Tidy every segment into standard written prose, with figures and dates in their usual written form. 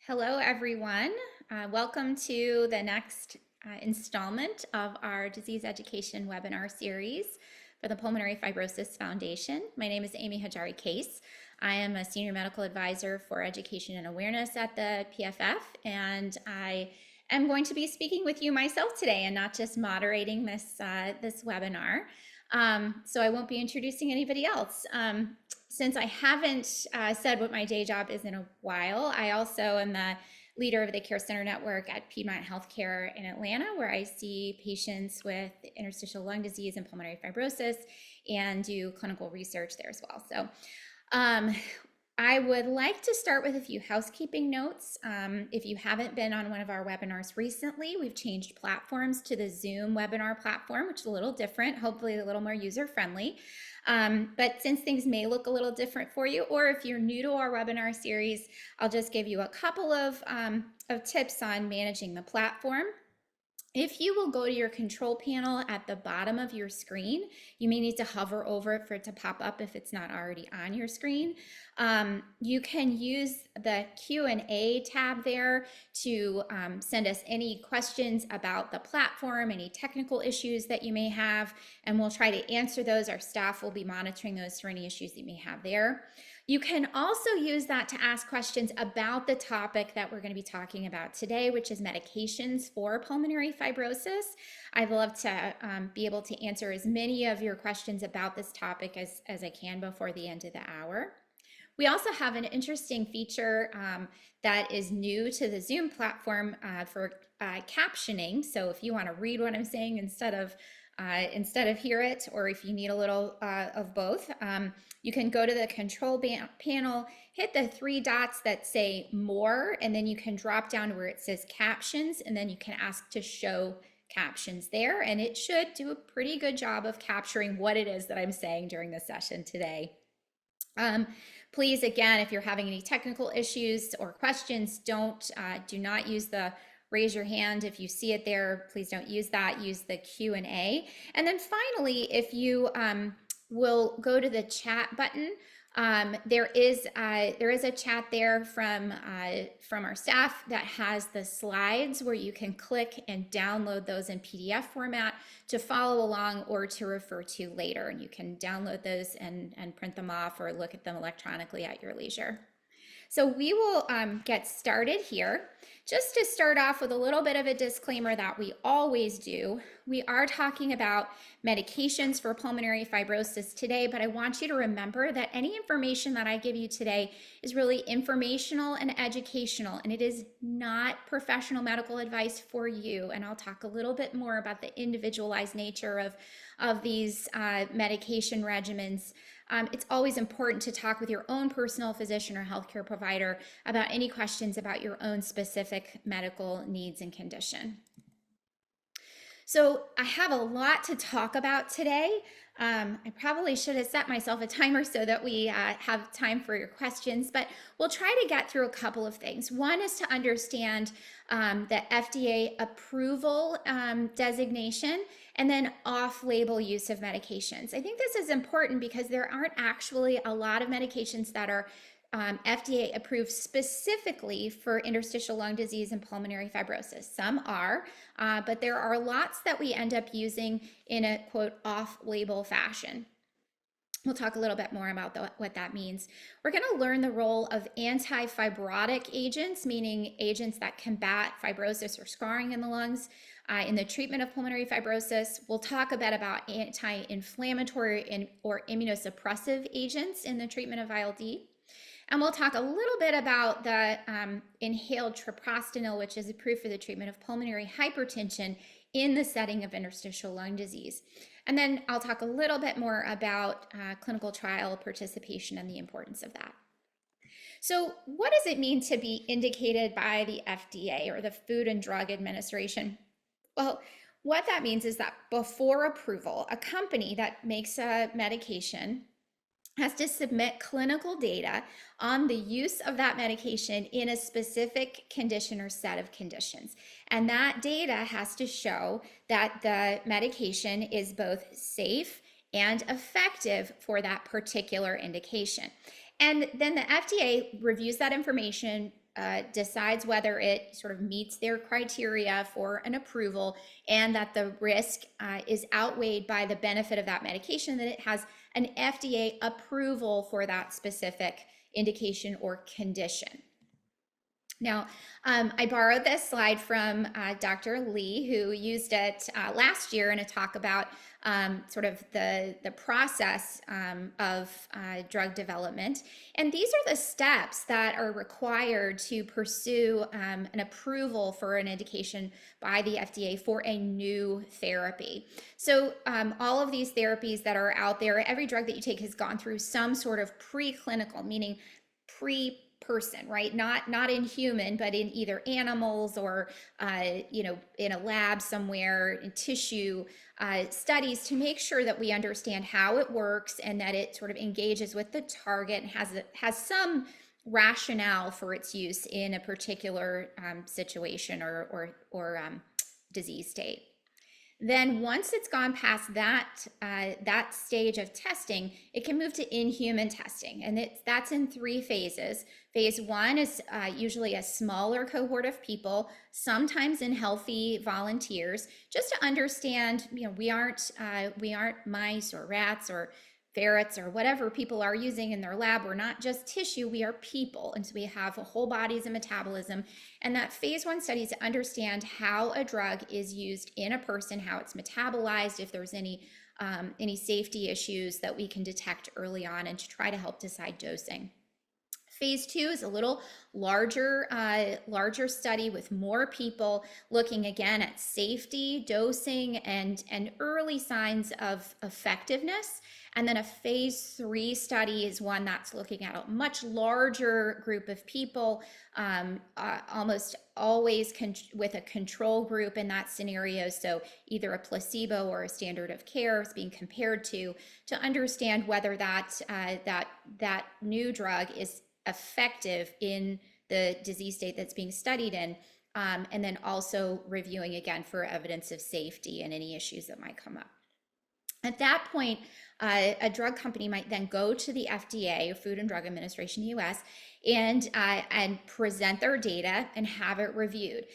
Hello, everyone. Welcome to the next installment of our disease education webinar series for the Pulmonary Fibrosis Foundation. My name is Amy Hajari Case. I am a Senior Medical Advisor for Education and Awareness at the PFF, and I am going to be speaking with you myself today and not just moderating this webinar. So I won't be introducing anybody else. Since I haven't said what my day job is in a while, I also am the leader of the Care Center Network at Piedmont Healthcare in Atlanta, where I see patients with interstitial lung disease and pulmonary fibrosis and do clinical research there as well. So I would like to start with a few housekeeping notes. If you haven't been on one of our webinars recently, we've changed platforms to the Zoom webinar platform, which is a little different, hopefully a little more user-friendly. But since things may look a little different for you, or if you're new to our webinar series, I'll just give you a couple of tips on managing the platform. If you will go to your control panel at the bottom of your screen, you may need to hover over it for it to pop up if it's not already on your screen. You can use the Q&A tab there to send us any questions about the platform, any technical issues that you may have, and we'll try to answer those. Our staff will be monitoring those for any issues that you may have there. You can also use that to ask questions about the topic that we're going to be talking about today, which is medications for pulmonary fibrosis. I'd love to be able to answer as many of your questions about this topic as I can before the end of the hour. We also have an interesting feature that is new to the Zoom platform for captioning. So if you want to read what I'm saying instead of hear it, or if you need a little of both, you can go to the control panel, hit the three dots that say more, and then you can drop down to where it says captions, and then you can ask to show captions there, and it should do a pretty good job of capturing what it is that I'm saying during the session today. Please, again, if you're having any technical issues or questions, do not use the raise your hand. If you see it there, please don't use that. Use the Q&A. And then finally, if you will go to the chat button, there is a chat there from our staff that has the slides where you can click and download those in PDF format to follow along or to refer to later. And you can download those and print them off or look at them electronically at your leisure. So we will get started here. Just to start off with a little bit of a disclaimer that we always do, we are talking about medications for pulmonary fibrosis today, but I want you to remember that any information that I give you today is really informational and educational, and it is not professional medical advice for you. And I'll talk a little bit more about the individualized nature of these medication regimens. It's always important to talk with your own personal physician or healthcare provider about any questions about your own specific medical needs and condition. So I have a lot to talk about today. I probably should have set myself a timer so that we have time for your questions, but we'll try to get through a couple of things. One is to understand the FDA approval designation, and then off-label use of medications. I think this is important because there aren't actually a lot of medications that are FDA approved specifically for interstitial lung disease and pulmonary fibrosis. Some are, but there are lots that we end up using in a quote off-label fashion. We'll talk a little bit more about what that means. We're going to learn the role of anti-fibrotic agents, meaning agents that combat fibrosis or scarring in the lungs in the treatment of pulmonary fibrosis. We'll talk a bit about anti-inflammatory or immunosuppressive agents in the treatment of ILD. And we'll talk a little bit about the inhaled treprostinil, which is approved for the treatment of pulmonary hypertension in the setting of interstitial lung disease. And then I'll talk a little bit more about clinical trial participation and the importance of that. So what does it mean to be indicated by the FDA or the Food and Drug Administration? Well, what that means is that before approval, a company that makes a medication has to submit clinical data on the use of that medication in a specific condition or set of conditions. And that data has to show that the medication is both safe and effective for that particular indication. And then the FDA reviews that information, decides whether it sort of meets their criteria for an approval, and that the risk is outweighed by the benefit of that medication, that it has an FDA approval for that specific indication or condition. Now, I borrowed this slide from Dr. Lee, who used it last year in a talk about sort of the process of drug development. And these are the steps that are required to pursue an approval for an indication by the FDA for a new therapy. So all of these therapies that are out there, every drug that you take has gone through some sort of preclinical, meaning person, right? Not in human, but in either animals or in a lab somewhere, in tissue studies, to make sure that we understand how it works and that it sort of engages with the target and has some rationale for its use in a particular situation or disease state. Then once it's gone past that stage of testing, it can move to in-human testing, and that's in 3 phases. Phase 1 is usually a smaller cohort of people, sometimes in healthy volunteers, just to understand, we aren't mice or rats or ferrets or whatever people are using in their lab. We're not just tissue, we are people. And so we have a whole bodies and metabolism. And that phase 1 study is to understand how a drug is used in a person, how it's metabolized, if there's any safety issues that we can detect early on, and to try to help decide dosing. Phase 2 is a little larger study with more people, looking again at safety, dosing, and early signs of effectiveness. And then a phase 3 study is one that's looking at a much larger group of people, almost always with a control group in that scenario. So either a placebo or a standard of care is being compared to understand whether that new drug is effective in the disease state that's being studied in. And then also reviewing again for evidence of safety and any issues that might come up. At that point, a drug company might then go to the FDA, or Food and Drug Administration, US, and present their data and have it reviewed.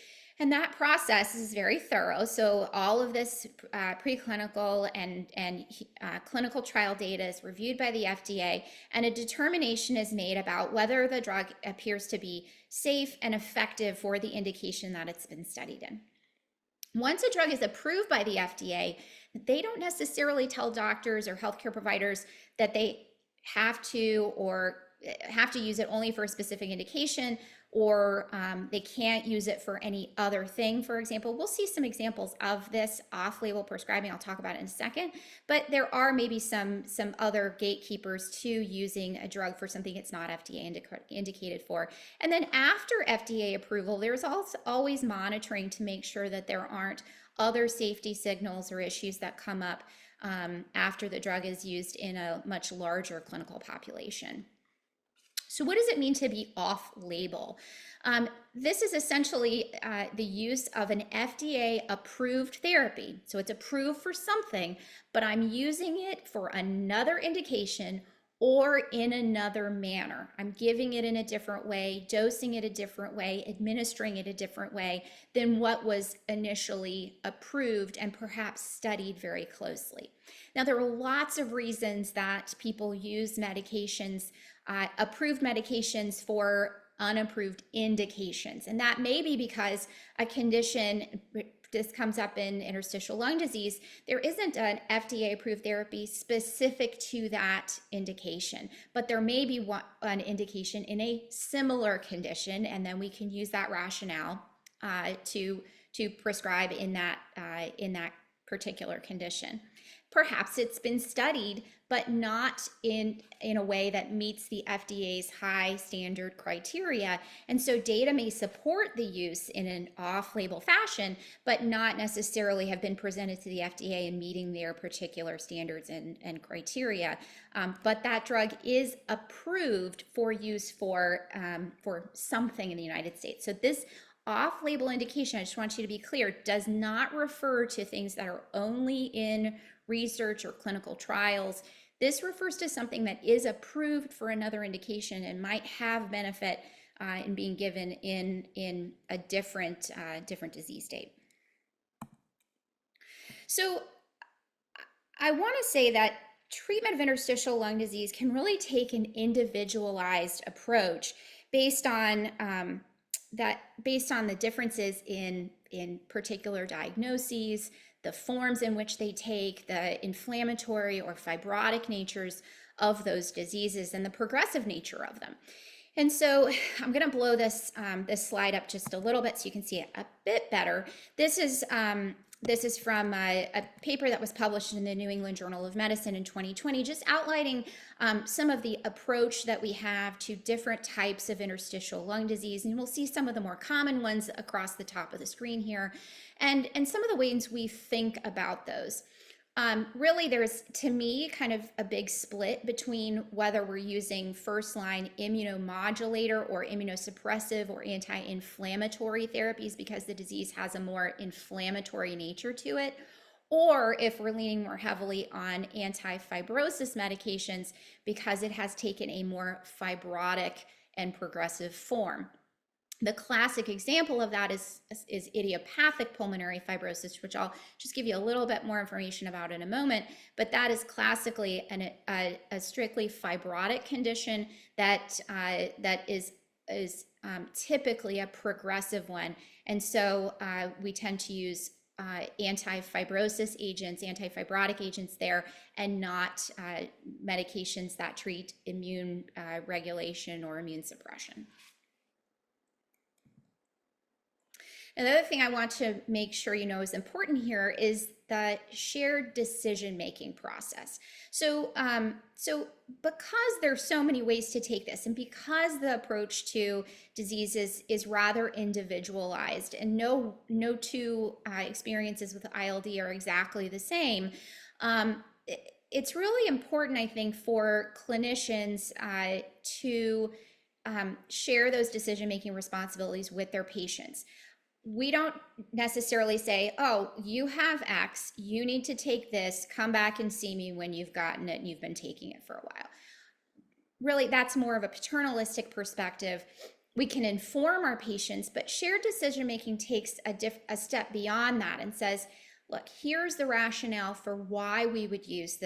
And that process is very thorough. So all of this preclinical and clinical trial data is reviewed by the FDA, and a determination is made about whether the drug appears to be safe and effective for the indication that it's been studied in. Once a drug is approved by the FDA, they don't necessarily tell doctors or healthcare providers that they have to use it only for a specific indication, or they can't use it for any other thing. For example, we'll see some examples of this off-label prescribing. I'll talk about it in a second, but there are maybe some other gatekeepers to using a drug for something it's not FDA indicated for. And then after FDA approval, there's also always monitoring to make sure that there aren't other safety signals or issues that come up after the drug is used in a much larger clinical population. So what does it mean to be off-label? This is essentially the use of an FDA-approved therapy. So it's approved for something, but I'm using it for another indication or in another manner. I'm giving it in a different way, dosing it a different way, administering it a different way than what was initially approved and perhaps studied very closely. Now, there are lots of reasons that people use medications, approved medications for unapproved indications. And that may be because a condition, this comes up in interstitial lung disease, there isn't an FDA approved therapy specific to that indication, but there may be an indication in a similar condition, and then we can use that rationale to prescribe in that particular condition. Perhaps it's been studied, but not in a way that meets the FDA's high standard criteria. And so data may support the use in an off-label fashion, but not necessarily have been presented to the FDA in meeting their particular standards and criteria. But that drug is approved for use for something in the United States. So this off-label indication, I just want you to be clear, does not refer to things that are only in research or clinical trials. This refers to something that is approved for another indication and might have benefit and being given in a different disease state. So I want to say that treatment of interstitial lung disease can really take an individualized approach based on the differences in particular diagnoses, the forms in which they take, the inflammatory or fibrotic natures of those diseases, and the progressive nature of them. And so I'm going to blow this slide up just a little bit so you can see it a bit better. This is from a paper that was published in the New England Journal of Medicine in 2020, just outlining some of the approach that we have to different types of interstitial lung disease. And we'll see some of the more common ones across the top of the screen here, and some of the ways we think about those. Really, there's, to me, kind of a big split between whether we're using first-line immunomodulator or immunosuppressive or anti-inflammatory therapies because the disease has a more inflammatory nature to it, or if we're leaning more heavily on anti-fibrosis medications because it has taken a more fibrotic and progressive form. The classic example of that is idiopathic pulmonary fibrosis, which I'll just give you a little bit more information about in a moment, but that is classically a strictly fibrotic condition that is typically a progressive one. And so we tend to use anti-fibrosis agents, anti-fibrotic agents there, and not medications that treat immune regulation or immune suppression. Another thing I want to make sure you know is important here is the shared decision-making process. So because there's so many ways to take this, and because the approach to diseases is rather individualized, and no two experiences with ILD are exactly the same, it's really important, I think, for clinicians to share those decision-making responsibilities with their patients. We don't necessarily say, oh, you have X, you need to take this, come back and see me when you've gotten it and you've been taking it for a while. Really, that's more of a paternalistic perspective. We can inform our patients, but shared decision-making takes a step beyond that and says, look, here's the rationale for why we would use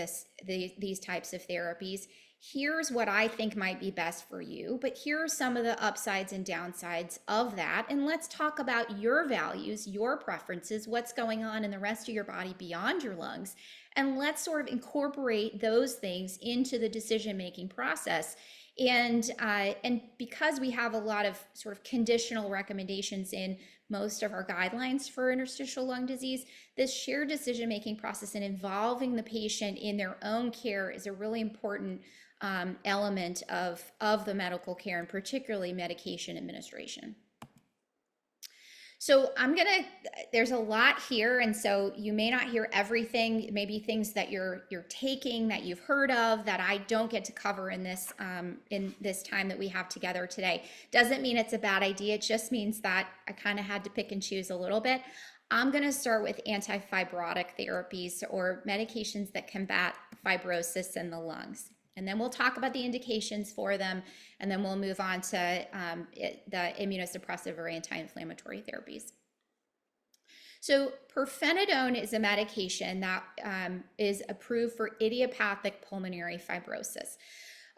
these types of therapies. Here's what I think might be best for you, but here are some of the upsides and downsides of that. And let's talk about your values, your preferences, what's going on in the rest of your body beyond your lungs. And let's sort of incorporate those things into the decision-making process. And because we have a lot of sort of conditional recommendations in most of our guidelines for interstitial lung disease, this shared decision-making process and involving the patient in their own care is a really important element of the medical care, and particularly medication administration. So there's a lot here, and so you may not hear everything, maybe things that you're taking that you've heard of that I don't get to cover in this time that we have together today. Doesn't mean it's a bad idea, it just means that I kind of had to pick and choose a little bit. I'm going to start with anti-fibrotic therapies or medications that combat fibrosis in the lungs. And then we'll talk about the indications for them, and then we'll move on to the immunosuppressive or anti-inflammatory therapies. So pirfenidone is a medication that is approved for idiopathic pulmonary fibrosis.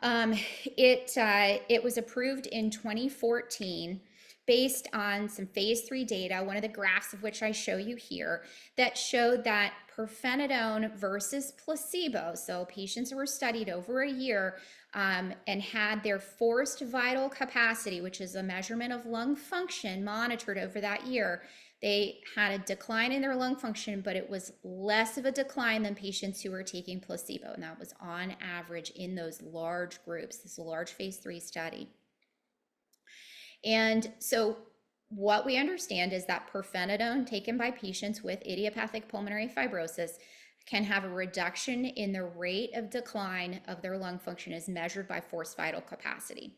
It was approved in 2014 based on some phase 3 data, one of the graphs of which I show you here, that showed that pirfenidone versus placebo, so patients who were studied over a year and had their forced vital capacity, which is a measurement of lung function, monitored over that year, they had a decline in their lung function, but it was less of a decline than patients who were taking placebo, and that was on average in those large groups. This is a large phase 3 study. And so what we understand is that pirfenidone taken by patients with idiopathic pulmonary fibrosis can have a reduction in the rate of decline of their lung function as measured by forced vital capacity.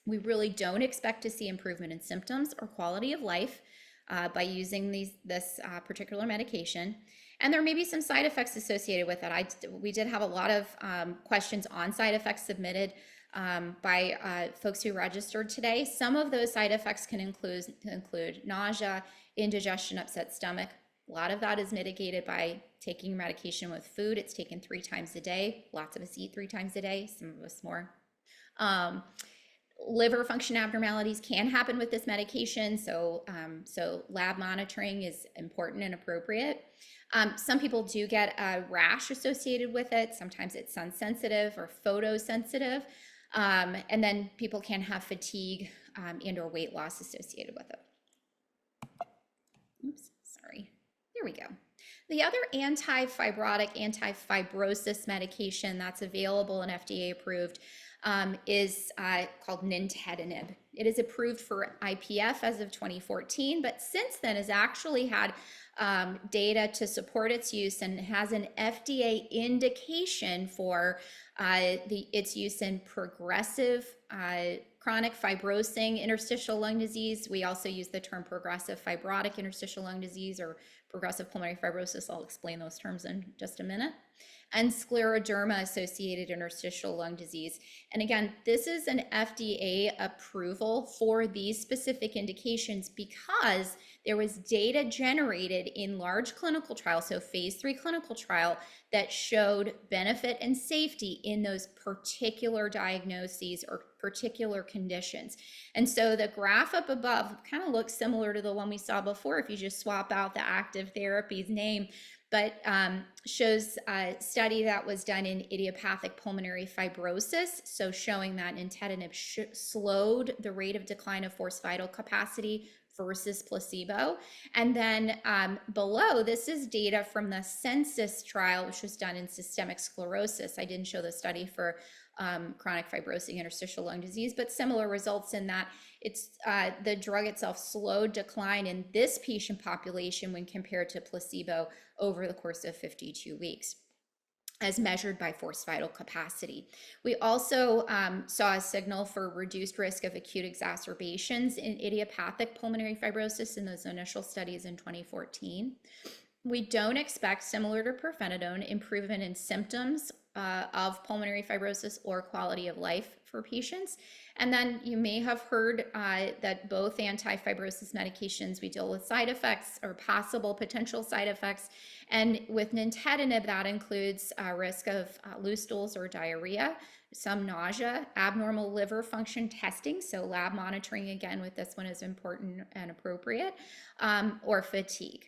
We really don't expect to see improvement in symptoms or quality of life by using this particular medication. And there may be some side effects associated with it. We did have a lot of questions on side effects submitted. by folks who registered today. Some of those side effects can include nausea, indigestion, upset stomach. A lot of that is mitigated by taking medication with food. It's taken 3 times a day. Lots of us eat 3 times a day, some of us more. Liver function abnormalities can happen with this medication, so lab monitoring is important and appropriate. Some people do get a rash associated with it. Sometimes it's sun sensitive or photosensitive, and then people can have fatigue and or weight loss associated with it. Oops, sorry. There we go. The other anti-fibrotic, anti-fibrosis medication that's available and FDA approved is called nintedanib. It is approved for IPF as of 2014, but since then has actually had data to support its use and has an FDA indication for its use in progressive chronic fibrosing interstitial lung disease. We also use the term progressive fibrotic interstitial lung disease or progressive pulmonary fibrosis. I'll explain those terms in just a minute. And Scleroderma-associated interstitial lung disease. And again, this is an FDA approval for these specific indications because there was data generated in large clinical trials, so phase 3 clinical trial, that showed benefit and safety in those particular diagnoses or particular conditions. And so the graph up above kind of looks similar to the one we saw before if you just swap out the active therapies name, but shows a study that was done in idiopathic pulmonary fibrosis, so showing that nintedanib slowed the rate of decline of forced vital capacity versus placebo. And then below, this is data from the census trial, which was done in systemic sclerosis. I didn't show the study for chronic fibrosing interstitial lung disease, but similar results in that it's the drug itself slowed decline in this patient population when compared to placebo over the course of 52 weeks. As measured by forced vital capacity. We also saw a signal for reduced risk of acute exacerbations in idiopathic pulmonary fibrosis in those initial studies in 2014. We don't expect, similar to pirfenidone, improvement in symptoms of pulmonary fibrosis or quality of life for patients. And then you may have heard that both anti-fibrosis medications, we deal with side effects or possible potential side effects. And with nintedanib, that includes risk of loose stools or diarrhea, some nausea, abnormal liver function testing, so lab monitoring again with this one is important and appropriate, or fatigue.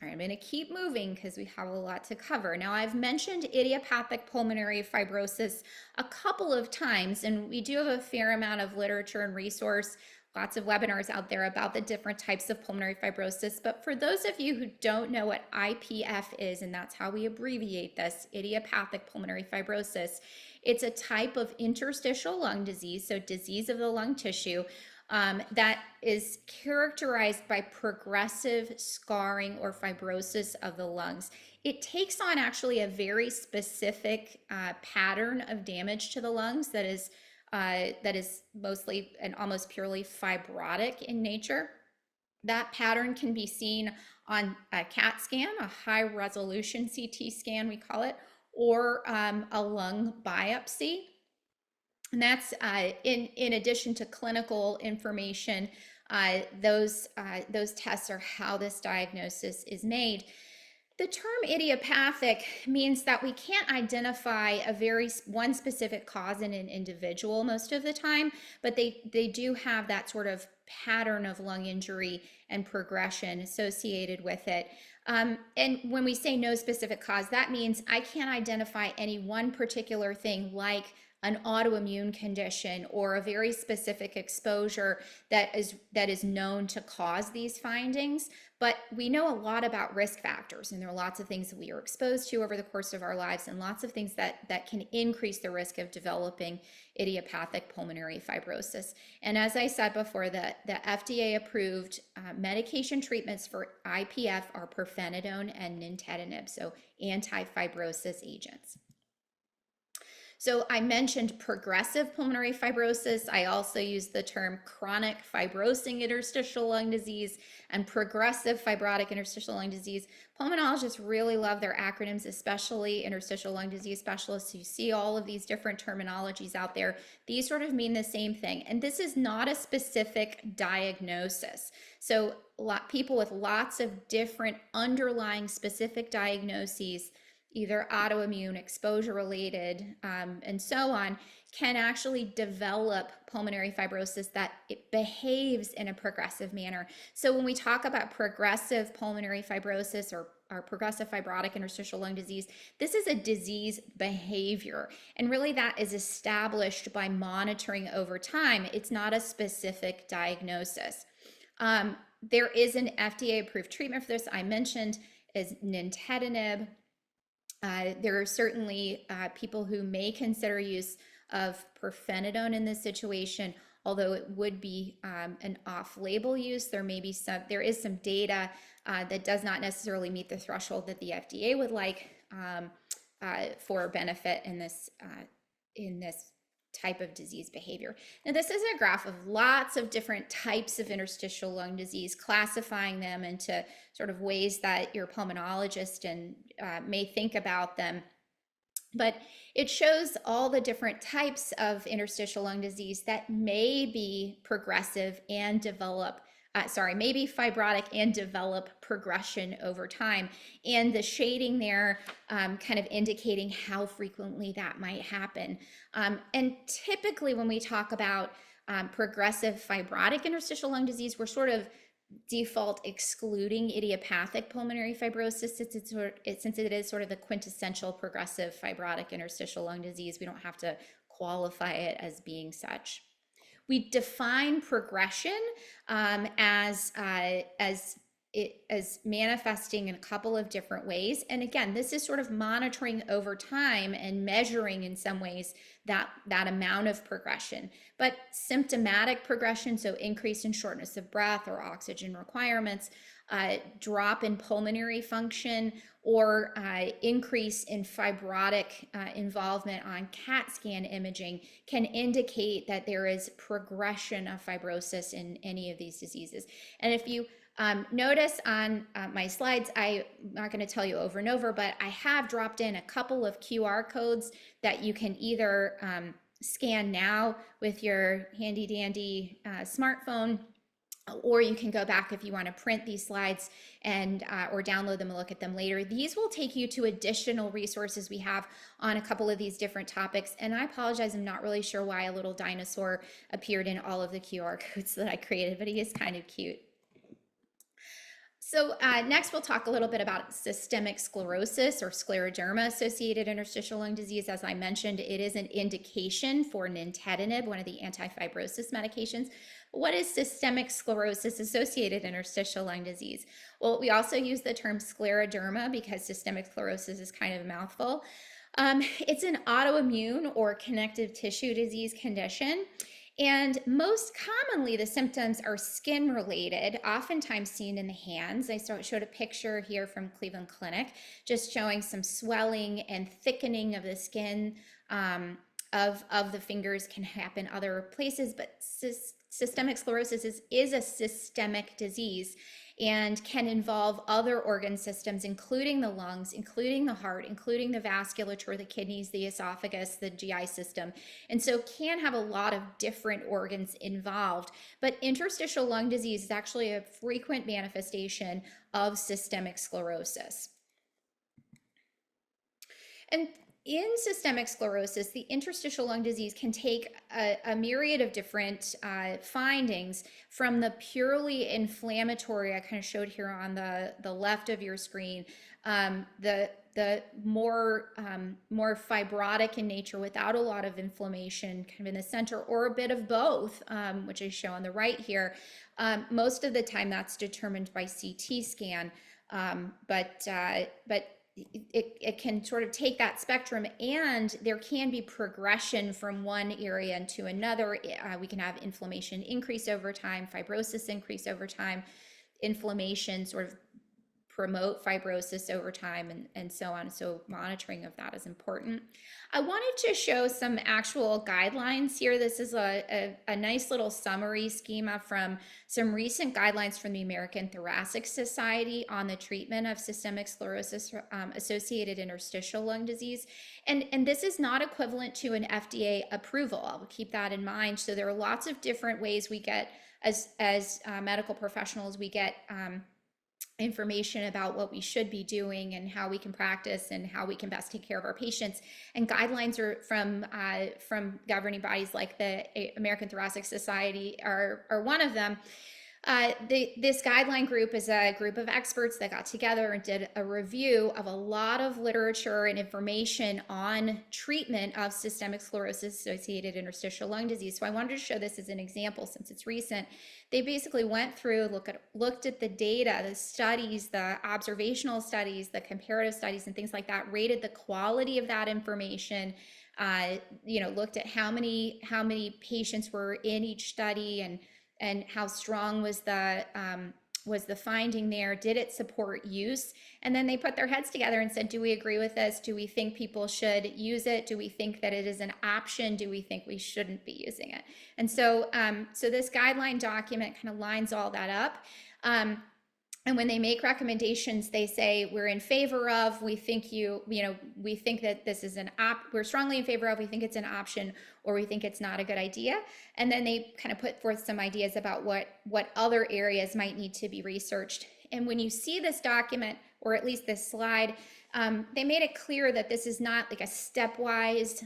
All right, I'm going to keep moving because we have a lot to cover. Now, I've mentioned idiopathic pulmonary fibrosis a couple of times, and we do have a fair amount of literature and resource, lots of webinars out there about the different types of pulmonary fibrosis. But for those of you who don't know what IPF is, and that's how we abbreviate this, idiopathic pulmonary fibrosis, it's a type of interstitial lung disease, so disease of the lung tissue, that is characterized by progressive scarring or fibrosis of the lungs. It takes on actually a very specific pattern of damage to the lungs that is mostly and almost purely fibrotic in nature. That pattern can be seen on a CAT scan, a high resolution CT scan we call it, or a lung biopsy. And that's in addition to clinical information, those tests are how this diagnosis is made. The term idiopathic means that we can't identify one specific cause in an individual most of the time, but they do have that sort of pattern of lung injury and progression associated with it. And when we say no specific cause, that means I can't identify any one particular thing like an autoimmune condition or a very specific exposure that is known to cause these findings. But we know a lot about risk factors, and there are lots of things that we are exposed to over the course of our lives and lots of things that can increase the risk of developing idiopathic pulmonary fibrosis. And as I said before, the FDA approved medication treatments for IPF are pirfenidone and nintedanib, so anti-fibrosis agents. So I mentioned progressive pulmonary fibrosis. I also use the term chronic fibrosing interstitial lung disease and progressive fibrotic interstitial lung disease. Pulmonologists really love their acronyms, especially interstitial lung disease specialists. You see all of these different terminologies out there. These sort of mean the same thing. And this is not a specific diagnosis. So people with lots of different underlying specific diagnoses, either autoimmune, exposure related, and so on, can actually develop pulmonary fibrosis that it behaves in a progressive manner. So when we talk about progressive pulmonary fibrosis or progressive fibrotic interstitial lung disease, this is a disease behavior. And really that is established by monitoring over time. It's not a specific diagnosis. There is an FDA approved treatment for this. I mentioned is nintedanib. There are certainly people who may consider use of pirfenidone in this situation, although it would be an off-label use. There is some data that does not necessarily meet the threshold that the FDA would like for benefit in this type of disease behavior. Now, this is a graph of lots of different types of interstitial lung disease, classifying them into sort of ways that your pulmonologist may think about them. But it shows all the different types of interstitial lung disease that may be progressive and may be fibrotic and develop progression over time. And the shading there kind of indicating how frequently that might happen. And typically when we talk about progressive fibrotic interstitial lung disease, we're sort of default excluding idiopathic pulmonary fibrosis since it is sort of the quintessential progressive fibrotic interstitial lung disease. We don't have to qualify it as being such. We define progression as manifesting in a couple of different ways. And again, this is sort of monitoring over time and measuring in some ways that amount of progression. But symptomatic progression, so increase in shortness of breath or oxygen requirements, drop in pulmonary function, or increase in fibrotic involvement on CAT scan imaging can indicate that there is progression of fibrosis in any of these diseases. And if you notice on my slides, I'm not going to tell you over and over, but I have dropped in a couple of QR codes that you can either scan now with your handy dandy smartphone, or you can go back if you want to print these slides and or download them and look at them later. These will take you to additional resources we have on a couple of these different topics. And I apologize, I'm not really sure why a little dinosaur appeared in all of the QR codes that I created, but he is kind of cute. So next we'll talk a little bit about systemic sclerosis or scleroderma-associated interstitial lung disease. As I mentioned, it is an indication for nintedanib, one of the anti-fibrosis medications. What is systemic sclerosis-associated interstitial lung disease? Well, we also use the term scleroderma because systemic sclerosis is kind of a mouthful. It's an autoimmune or connective tissue disease condition. And most commonly, the symptoms are skin related, oftentimes seen in the hands. I showed a picture here from Cleveland Clinic, just showing some swelling and thickening of the skin of the fingers. Can happen other places, but systemic sclerosis is a systemic disease and can involve other organ systems, including the lungs, including the heart, including the vasculature, the kidneys, the esophagus, the GI system. And so can have a lot of different organs involved. But interstitial lung disease is actually a frequent manifestation of systemic sclerosis. And in systemic sclerosis, the interstitial lung disease can take a myriad of different findings, from the purely inflammatory I kind of showed here on the left of your screen, the more fibrotic in nature without a lot of inflammation kind of in the center, or a bit of both, which I show on the right here. Most of the time that's determined by CT scan, but it can sort of take that spectrum, and there can be progression from one area into another. We can have inflammation increase over time, fibrosis increase over time, inflammation sort of promote fibrosis over time and so on. So monitoring of that is important. I wanted to show some actual guidelines here. This is a nice little summary schema from some recent guidelines from the American Thoracic Society on the treatment of systemic sclerosis associated interstitial lung disease. And this is not equivalent to an FDA approval. I'll keep that in mind. So there are lots of different ways we get, as medical professionals, we get information about what we should be doing and how we can practice and how we can best take care of our patients. And guidelines are from governing bodies like the American Thoracic Society are one of them. This guideline group is a group of experts that got together and did a review of a lot of literature and information on treatment of systemic sclerosis associated interstitial lung disease. So I wanted to show this as an example since it's recent. They basically went through, looked at the data, the studies, the observational studies, the comparative studies and things like that, rated the quality of that information, looked at how many patients were in each study and how strong was the finding there? Did it support use? And then they put their heads together and said, do we agree with this? Do we think people should use it? Do we think that it is an option? Do we think we shouldn't be using it? And so, so this guideline document kind of lines all that up. And when they make recommendations, they say, we're in favor of, we think we think that this is we're strongly in favor of, we think it's an option, or we think it's not a good idea. And then they kind of put forth some ideas about what other areas might need to be researched. And when you see this document, or at least this slide, they made it clear that this is not like a stepwise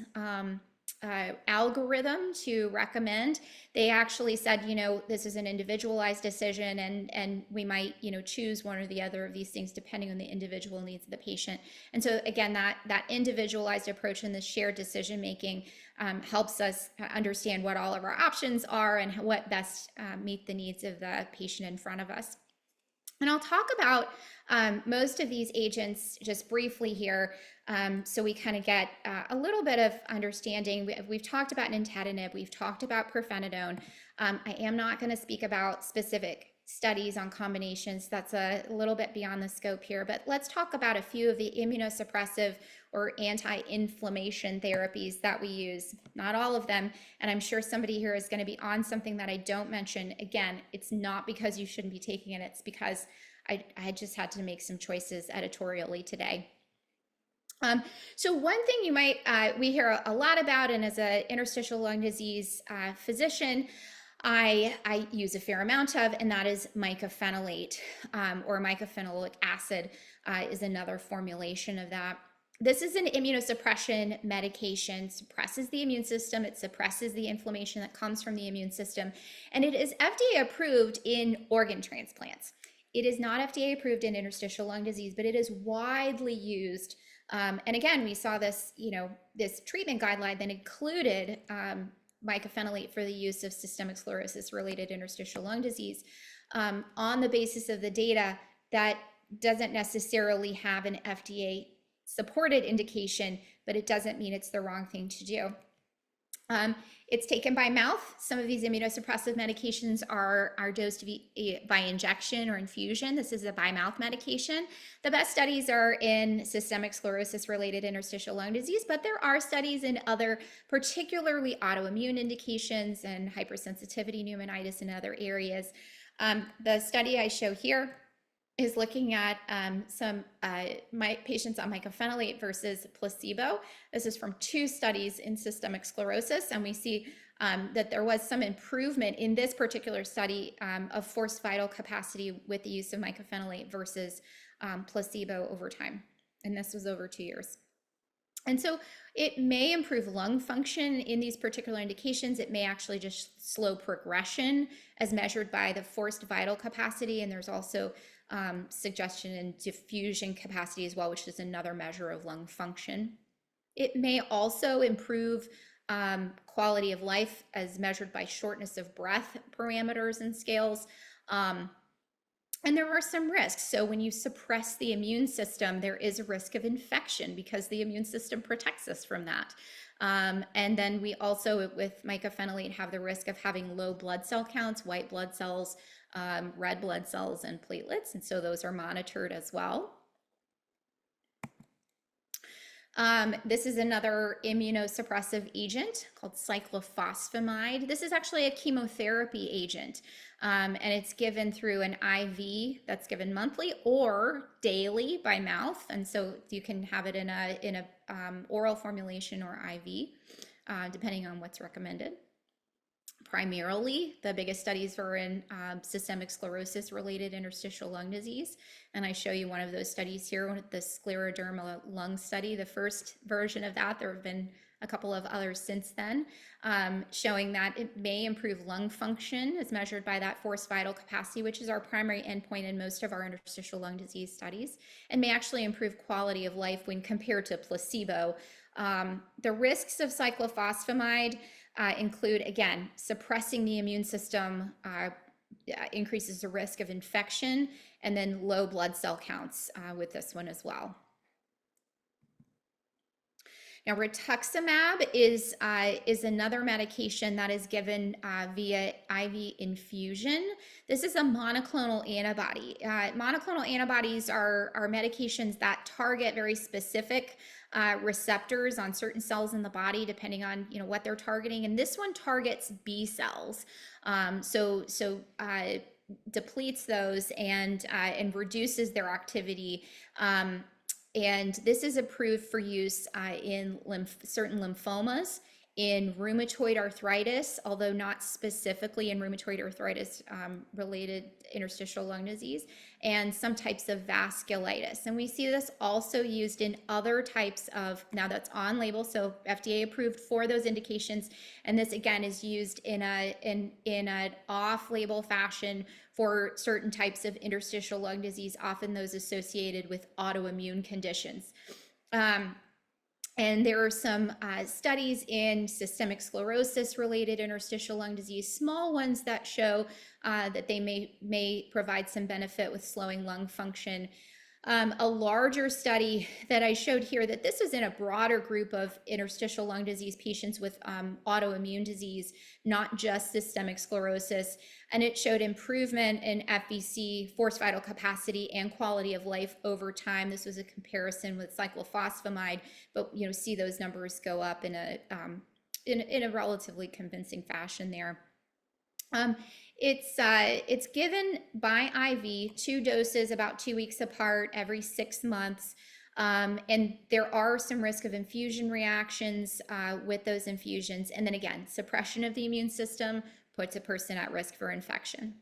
algorithm to recommend. They actually said, this is an individualized decision and we might, choose one or the other of these things depending on the individual needs of the patient. And so again, that individualized approach and the shared decision making helps us understand what all of our options are and what best meet the needs of the patient in front of us. And I'll talk about most of these agents just briefly here, so we kind of get a little bit of understanding. We've talked about nintedanib, we've talked about pirfenidone. I am not going to speak about specific studies on combinations. That's a little bit beyond the scope here, but let's talk about a few of the immunosuppressive or anti-inflammation therapies that we use. Not all of them, and I'm sure somebody here is going to be on something that I don't mention. Again, it's not because you shouldn't be taking it, it's because I just had to make some choices editorially today. So one thing you might, we hear a lot about, and as an interstitial lung disease physician, I use a fair amount of, and that is mycophenolate, or mycophenolic acid is another formulation of that. This is an immunosuppression medication, suppresses the immune system, it suppresses the inflammation that comes from the immune system, and it is FDA approved in organ transplants. It is not FDA approved in interstitial lung disease, but it is widely used. And again, we saw this, this treatment guideline that included mycophenolate for the use of systemic sclerosis related interstitial lung disease on the basis of the data that doesn't necessarily have an FDA supported indication, but it doesn't mean it's the wrong thing to do. It's taken by mouth. Some of these immunosuppressive medications are dosed by injection or infusion. This is a by mouth medication. The best studies are in systemic sclerosis related interstitial lung disease, but there are studies in other, particularly autoimmune indications and hypersensitivity pneumonitis in other areas. The study I show here is looking at some patients on mycophenolate versus placebo. This is from 2 studies in systemic sclerosis, and we see that there was some improvement in this particular study of forced vital capacity with the use of mycophenolate versus placebo over time, and this was over 2 years. And so it may improve lung function in these particular indications. It may actually just slow progression as measured by the forced vital capacity, and there's also suggestion in diffusion capacity as well, which is another measure of lung function. It may also improve quality of life as measured by shortness of breath parameters and scales. And there are some risks. So when you suppress the immune system, there is a risk of infection because the immune system protects us from that. And then we also, with mycophenolate, have the risk of having low blood cell counts, white blood cells, red blood cells and platelets, and so those are monitored as well. This is another immunosuppressive agent called cyclophosphamide. This is actually a chemotherapy agent, and it's given through an IV that's given monthly or daily by mouth, and so you can have it in a oral formulation or IV, depending on what's recommended. Primarily, the biggest studies were in systemic sclerosis related interstitial lung disease. And I show you one of those studies here, the scleroderma lung study, the first version of that. There have been a couple of others since then, showing that it may improve lung function as measured by that forced vital capacity, which is our primary endpoint in most of our interstitial lung disease studies, and may actually improve quality of life when compared to placebo. The risks of cyclophosphamide include, again, suppressing the immune system increases the risk of infection, and then low blood cell counts with this one as well. Now, rituximab is another medication that is given via IV infusion. This is a monoclonal antibody. Monoclonal antibodies are medications that target very specific receptors on certain cells in the body, depending on what they're targeting. And this one targets B cells, so depletes those and reduces their activity. And this is approved for use in certain lymphomas, in rheumatoid arthritis, although not specifically in rheumatoid arthritis related interstitial lung disease, and some types of vasculitis. And we see this also used in other types of, now that's on label, so FDA approved for those indications. And this again is used in an off-label fashion for certain types of interstitial lung disease, often those associated with autoimmune conditions. And there are some studies in systemic sclerosis related interstitial lung disease, small ones that show that they may provide some benefit with slowing lung function. A larger study that I showed here, that this was in a broader group of interstitial lung disease patients with autoimmune disease, not just systemic sclerosis, and it showed improvement in FVC, forced vital capacity, and quality of life over time. This was a comparison with cyclophosphamide, but see those numbers go up in a relatively convincing fashion there. It's given by IV, 2 doses about 2 weeks apart every 6 months. And there are some risk of infusion reactions with those infusions. And then again, suppression of the immune system puts a person at risk for infection.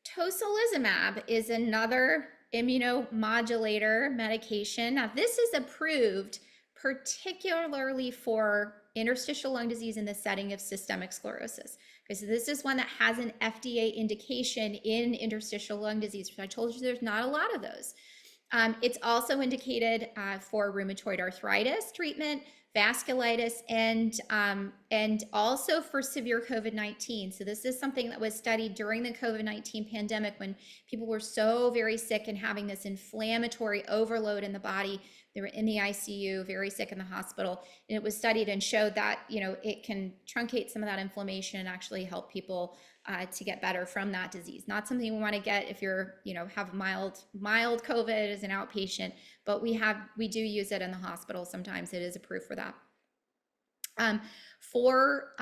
Tocilizumab is another immunomodulator medication. Now, this is approved particularly for interstitial lung disease in the setting of systemic sclerosis. Okay, so this is one that has an FDA indication in interstitial lung disease. I told you there's not a lot of those. It's also indicated for rheumatoid arthritis treatment, vasculitis, and also for severe COVID-19. So this is something that was studied during the COVID-19 pandemic, when people were so very sick and having this inflammatory overload in the body. They were in the ICU, very sick in the hospital, and it was studied and showed that it can truncate some of that inflammation and actually help people to get better from that disease. Not something we want to get if you're have mild COVID as an outpatient, but we do use it in the hospital sometimes. It is approved for that. For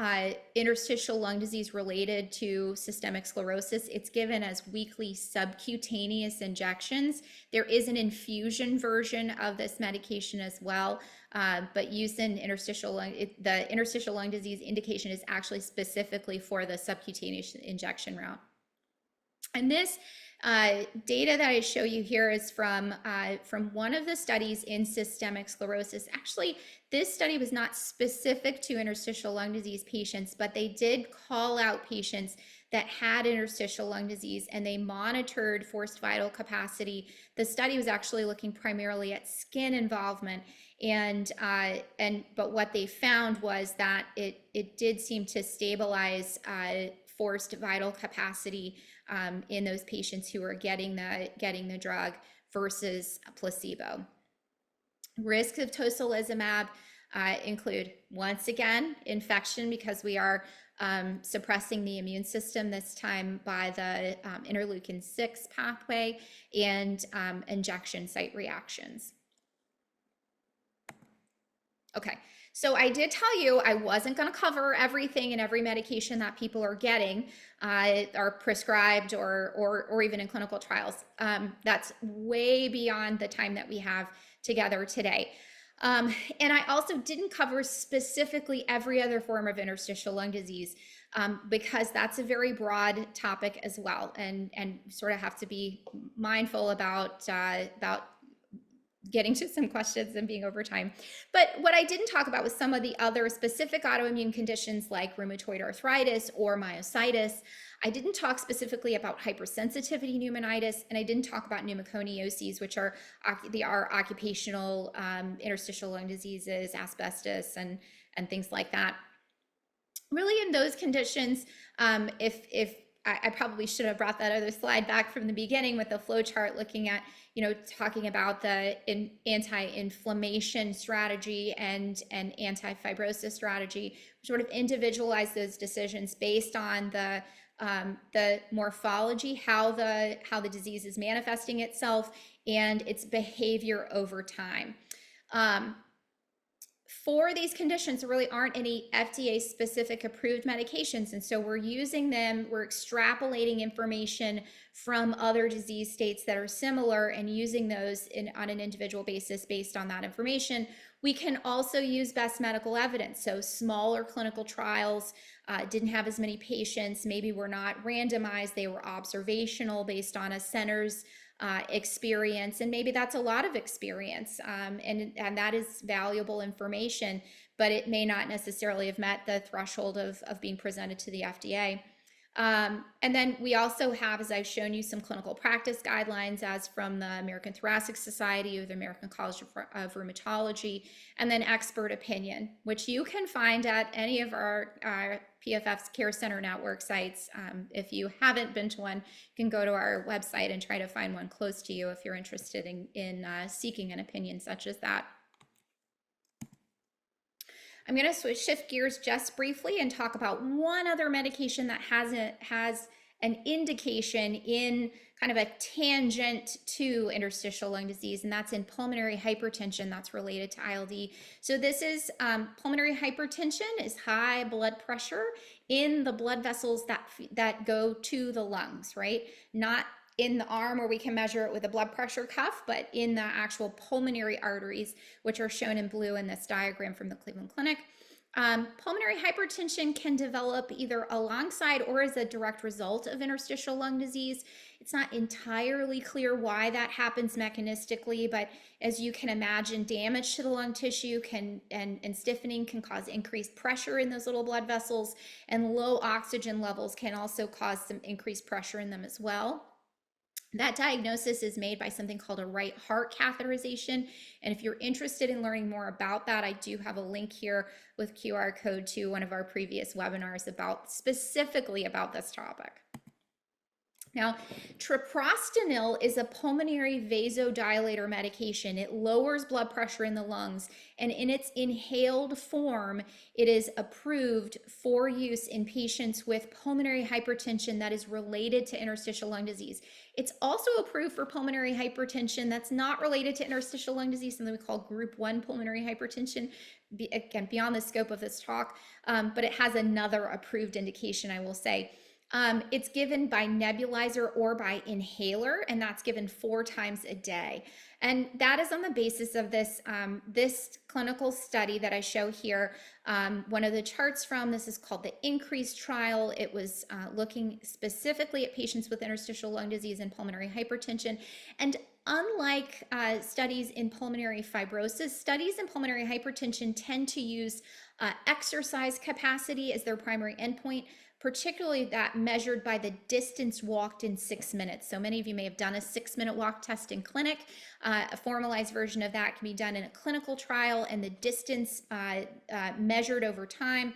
interstitial lung disease related to systemic sclerosis, it's given as weekly subcutaneous injections. There is an infusion version of this medication as well, but used in interstitial lung, the interstitial lung disease indication is actually specifically for the subcutaneous injection route. And this data that I show you here is from one of the studies in systemic sclerosis. Actually, this study was not specific to interstitial lung disease patients, but they did call out patients that had interstitial lung disease, and they monitored forced vital capacity. The study was actually looking primarily at skin involvement, but what they found was that it did seem to stabilize forced vital capacity in those patients who are getting the drug versus a placebo. Risks of tocilizumab include, once again, infection, because we are suppressing the immune system, this time by the interleukin-6 pathway, and injection site reactions. Okay, so I did tell you I wasn't going to cover everything and every medication that people are getting, are prescribed or even in clinical trials. That's way beyond the time that we have together today. And I also didn't cover specifically every other form of interstitial lung disease, because that's a very broad topic as well, and sort of have to be mindful about getting to some questions and being over time. But what I didn't talk about was some of the other specific autoimmune conditions like rheumatoid arthritis or myositis. I didn't talk specifically about hypersensitivity pneumonitis, and I didn't talk about pneumoconioses, which are occupational interstitial lung diseases, asbestos, and things like that. Really, in those conditions, if I probably should have brought that other slide back from the beginning with the flow chart, looking at, talking about the anti-inflammation strategy and anti-fibrosis strategy, sort of individualize those decisions based on the morphology, how the disease is manifesting itself, and its behavior over time. For these conditions, there really aren't any FDA-specific approved medications, and so we're using them, we're extrapolating information from other disease states that are similar and using those on an individual basis based on that information. We can also use best medical evidence, so smaller clinical trials didn't have as many patients, maybe were not randomized, they were observational based on a center's experience, and maybe that's a lot of experience, and that is valuable information, but it may not necessarily have met the threshold of being presented to the FDA. And then we also have, as I've shown you, some clinical practice guidelines as from the American Thoracic Society or the American College of Rheumatology, and then expert opinion, which you can find at any of our PFF's Care Center Network sites. If you haven't been to one, you can go to our website and try to find one close to you if you're interested in seeking an opinion such as that. I'm going to shift gears just briefly and talk about one other medication that has an indication in kind of a tangent to interstitial lung disease, and that's in pulmonary hypertension that's related to ILD. So this is pulmonary hypertension is high blood pressure in the blood vessels that go to the lungs, right? Not in the arm where we can measure it with a blood pressure cuff, but in the actual pulmonary arteries, which are shown in blue in this diagram from the Cleveland Clinic. Pulmonary hypertension can develop either alongside or as a direct result of interstitial lung disease. It's not entirely clear why that happens mechanistically, but as you can imagine, damage to the lung tissue and stiffening can cause increased pressure in those little blood vessels, and low oxygen levels can also cause some increased pressure in them as well. That diagnosis is made by something called a right heart catheterization. And if you're interested in learning more about that, I do have a link here with QR code to one of our previous webinars specifically about this topic. Now, treprostinil is a pulmonary vasodilator medication. It lowers blood pressure in the lungs, and in its inhaled form, it is approved for use in patients with pulmonary hypertension that is related to interstitial lung disease. It's also approved for pulmonary hypertension that's not related to interstitial lung disease, something we call group 1 pulmonary hypertension, again, beyond the scope of this talk, but it has another approved indication, I will say. It's given by nebulizer or by inhaler, and that's given 4 times a day. And that is on the basis of this, this clinical study that I show here. One of the charts from this is called the INCREASE trial. It was looking specifically at patients with interstitial lung disease and pulmonary hypertension. And unlike studies in pulmonary fibrosis, studies in pulmonary hypertension tend to use exercise capacity as their primary endpoint, particularly that measured by the distance walked in 6 minutes. So many of you may have done a 6-minute walk test in clinic. A formalized version of that can be done in a clinical trial, and the distance measured over time.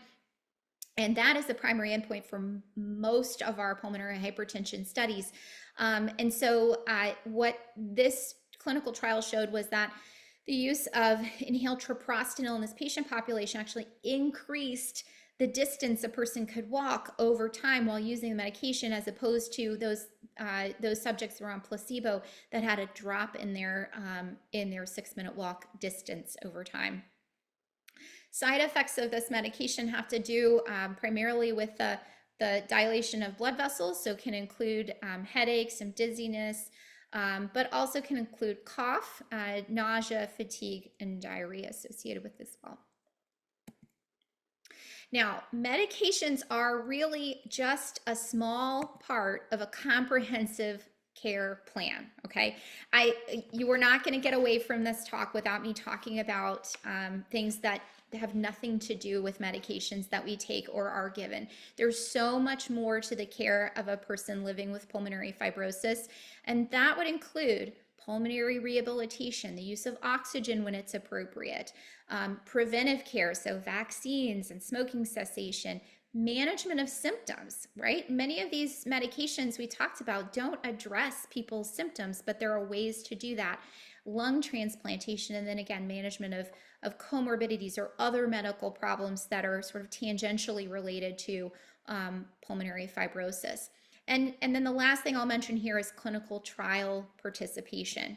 And that is the primary endpoint for most of our pulmonary hypertension studies. And so what this clinical trial showed was that the use of inhaled treprostinil in this patient population actually increased the distance a person could walk over time while using the medication, as opposed to those subjects who were on placebo that had a drop in their 6-minute walk distance over time. Side effects of this medication have to do primarily with the dilation of blood vessels, so can include headaches and dizziness, but also can include cough, nausea, fatigue, and diarrhea associated with this as well. Now, medications are really just a small part of a comprehensive care plan, okay? You are not going to get away from this talk without me talking about things that have nothing to do with medications that we take or are given. There's so much more to the care of a person living with pulmonary fibrosis, and that would include pulmonary rehabilitation, the use of oxygen when it's appropriate, preventive care, so vaccines and smoking cessation, management of symptoms, right? Many of these medications we talked about don't address people's symptoms, but there are ways to do that. Lung transplantation, and then again, management of comorbidities or other medical problems that are sort of tangentially related to pulmonary fibrosis. And then the last thing I'll mention here is clinical trial participation.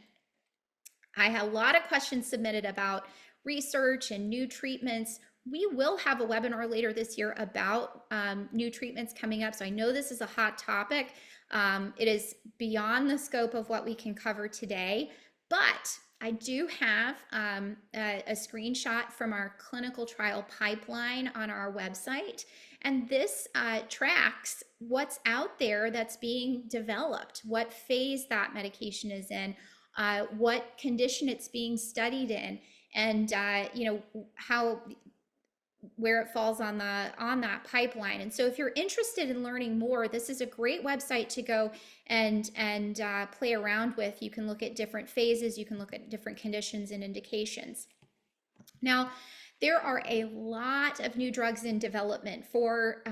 I had a lot of questions submitted about research and new treatments. We will have a webinar later this year about new treatments coming up. So I know this is a hot topic. It is beyond the scope of what we can cover today, but I do have a screenshot from our clinical trial pipeline on our website. And this tracks what's out there that's being developed, what phase that medication is in, what condition it's being studied in, and where it falls on that pipeline. And so if you're interested in learning more, this is a great website to go and play around with. You can look at different phases, you can look at different conditions and indications. Now, there are a lot of new drugs in development for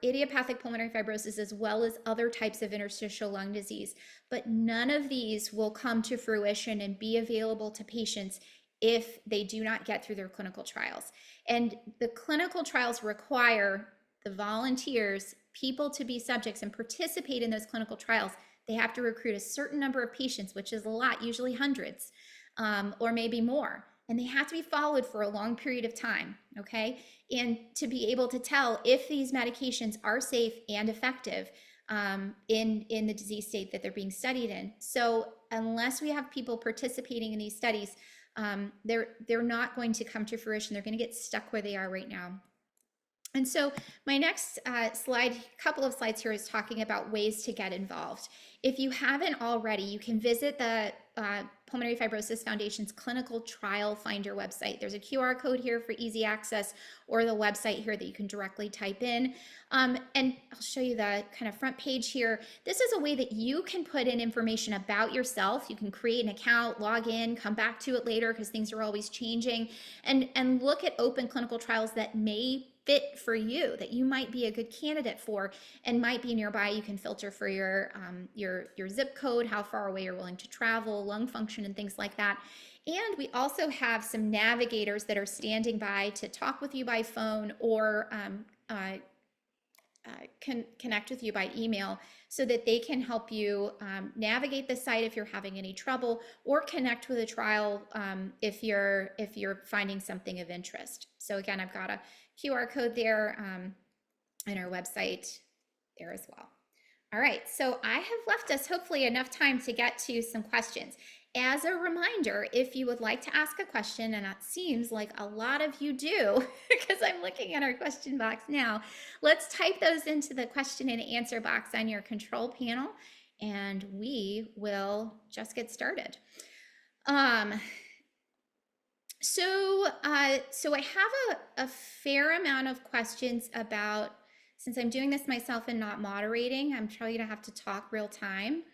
idiopathic pulmonary fibrosis, as well as other types of interstitial lung disease, but none of these will come to fruition and be available to patients if they do not get through their clinical trials. And the clinical trials require the volunteers, people to be subjects and participate in those clinical trials. They have to recruit a certain number of patients, which is a lot, usually hundreds, or maybe more. And they have to be followed for a long period of time, okay? And to be able to tell if these medications are safe and effective in the disease state that they're being studied in. So unless we have people participating in these studies, they're not going to come to fruition. They're going to get stuck where they are right now. And so my next couple of slides here is talking about ways to get involved. If you haven't already, you can visit the Pulmonary Fibrosis Foundation's Clinical Trial Finder website. There's a QR code here for easy access, or the website here that you can directly type in. And I'll show you the kind of front page here. This is a way that you can put in information about yourself. You can create an account, log in, come back to it later because things are always changing, and look at open clinical trials that may fit for you, that you might be a good candidate for and might be nearby. You can filter for your zip code, how far away you're willing to travel, lung function, and things like that. And we also have some navigators that are standing by to talk with you by phone or connect with you by email, so that they can help you navigate the site if you're having any trouble, or connect with a trial if you're finding something of interest. So again, I've got a QR code there and our website there as well. All right, so I have left us hopefully enough time to get to some questions. As a reminder, if you would like to ask a question, and it seems like a lot of you do, because I'm looking at our question box now, let's type those into the question and answer box on your control panel, and we will just get started. So I have a fair amount of questions about, since I'm doing this myself and not moderating, I'm probably gonna have to talk real time.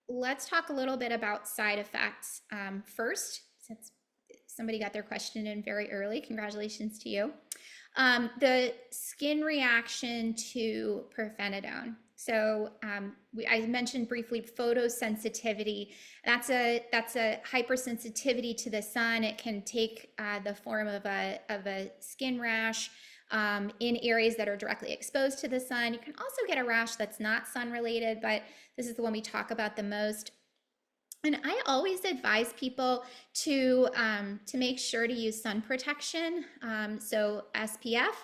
Let's talk a little bit about side effects first, since somebody got their question in very early. Congratulations to you. The skin reaction to pirfenidone. So I mentioned briefly photosensitivity. That's a hypersensitivity to the sun. It can take the form of a skin rash in areas that are directly exposed to the sun. You can also get a rash that's not sun related, but this is the one we talk about the most. And I always advise people to make sure to use sun protection. So SPF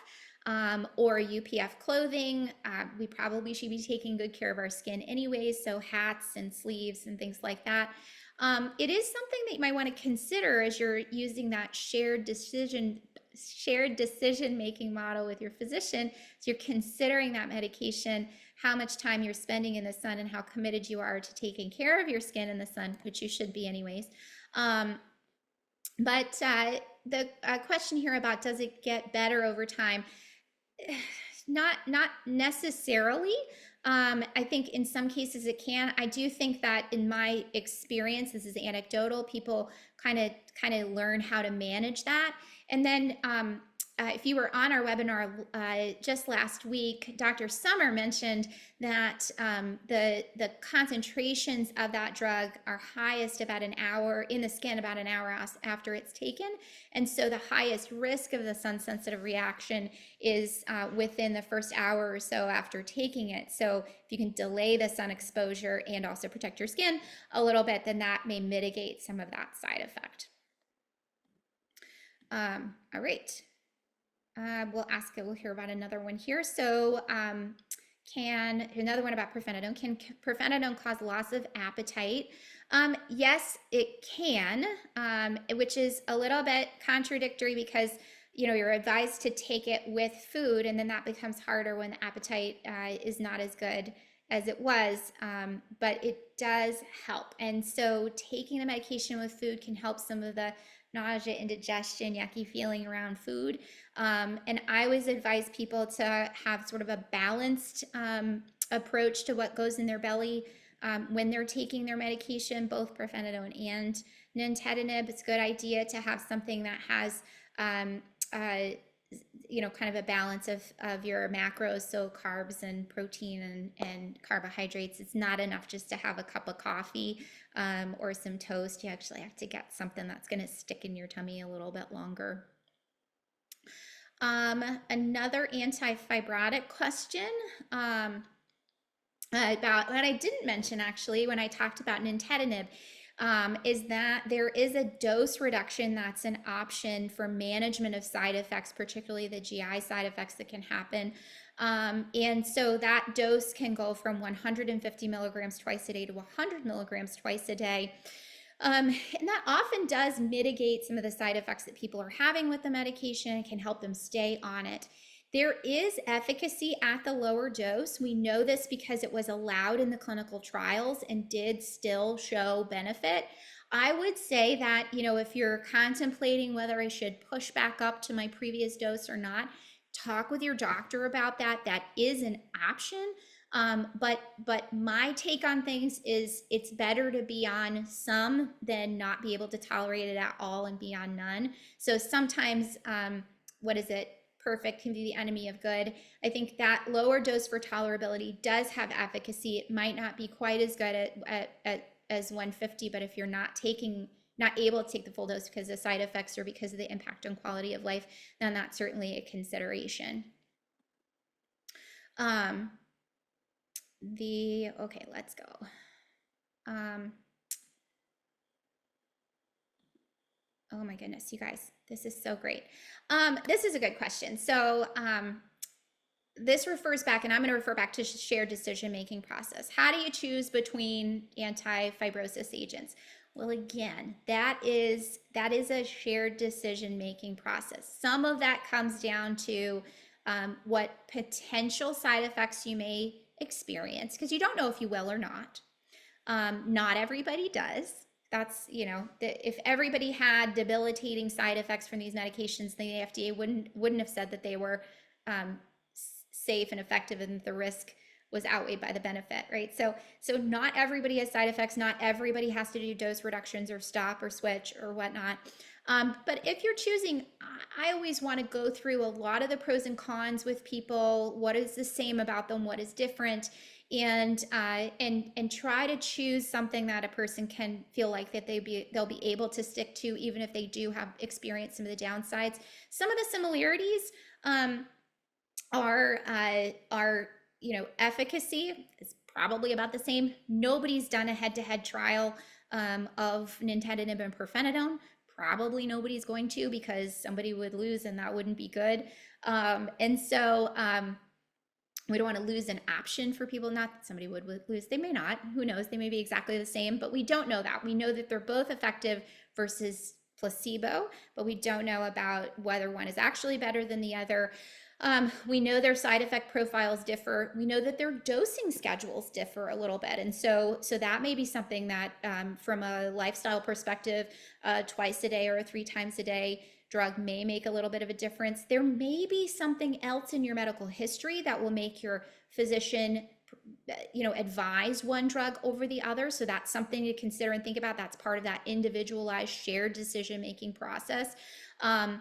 or UPF clothing. We probably should be taking good care of our skin anyways. So hats and sleeves and things like that. It is something that you might want to consider as you're using that shared decision making model with your physician. So you're considering that medication, how much time you're spending in the sun, and how committed you are to taking care of your skin in the sun, which you should be anyways. But the question here about does it get better over time? Not necessarily. I think in some cases it can. I do think that in my experience, this is anecdotal, people kind of learn how to manage that. And then if you were on our webinar just last week, Dr. Summer mentioned that the concentrations of that drug are highest about an hour in the skin, about an hour after it's taken. And so the highest risk of the sun-sensitive reaction is within the first hour or so after taking it. So if you can delay the sun exposure and also protect your skin a little bit, then that may mitigate some of that side effect. All right. We'll hear about another one here. So another one about pirfenidone. Can pirfenidone cause loss of appetite? Yes, it can, which is a little bit contradictory because, you know, you're advised to take it with food, and then that becomes harder when the appetite is not as good as it was, but it does help. And so taking the medication with food can help some of the nausea, indigestion, yucky feeling around food. And I always advise people to have sort of a balanced approach to what goes in their belly when they're taking their medication, both pirfenidone and nintedanib. It's a good idea to have something that has you know, kind of a balance of your macros, so carbs and protein and carbohydrates. It's not enough just to have a cup of coffee or some toast. You actually have to get something that's going to stick in your tummy a little bit longer. Another anti-fibrotic question about what I didn't mention actually when I talked about nintedanib. Is that there is a dose reduction that's an option for management of side effects, particularly the GI side effects that can happen. And so that dose can go from 150 milligrams twice a day to 100 milligrams twice a day. And that often does mitigate some of the side effects that people are having with the medication and can help them stay on it. There is efficacy at the lower dose. We know this because it was allowed in the clinical trials and did still show benefit. I would say that, you know, if you're contemplating whether I should push back up to my previous dose or not, talk with your doctor about that. That is an option. But my take on things is it's better to be on some than not be able to tolerate it at all and be on none. So sometimes, perfect can be the enemy of good. I think that lower dose for tolerability does have efficacy. It might not be quite as good as 150, but if you're not able to take the full dose because of side effects or because of the impact on quality of life, then that's certainly a consideration. Okay, let's go. Oh my goodness, you guys, this is so great. This is a good question. So this refers back, and I'm going to refer back to shared decision-making process. How do you choose between anti-fibrosis agents? Well, again, that is a shared decision-making process. Some of that comes down to what potential side effects you may experience, because you don't know if you will or not. Not everybody does. That's, you know, if everybody had debilitating side effects from these medications, the FDA wouldn't have said that they were safe and effective and the risk was outweighed by the benefit, right? So not everybody has side effects. Not everybody has to do dose reductions or stop or switch or whatnot. But if you're choosing, I always want to go through a lot of the pros and cons with people. What is the same about them? What is different? and try to choose something that a person can feel like that they'll be able to stick to, even if they do have experienced some of the downsides. Some of the similarities are efficacy is probably about the same. Nobody's done a head-to-head trial of nintedanib and pirfenidone. Probably nobody's going to, because somebody would lose and that wouldn't be good. And so we don't want to lose an option for people. Not that somebody would lose, they may not, who knows, they may be exactly the same, but we don't know that. We know that they're both effective versus placebo, but we don't know about whether one is actually better than the other. We know their side effect profiles differ. We know that their dosing schedules differ a little bit. And so that may be something that from a lifestyle perspective, twice a day or 3 times a day drug may make a little bit of a difference. There may be something else in your medical history that will make your physician advise one drug over the other. So that's something to consider and think about. That's part of that individualized shared decision-making process. And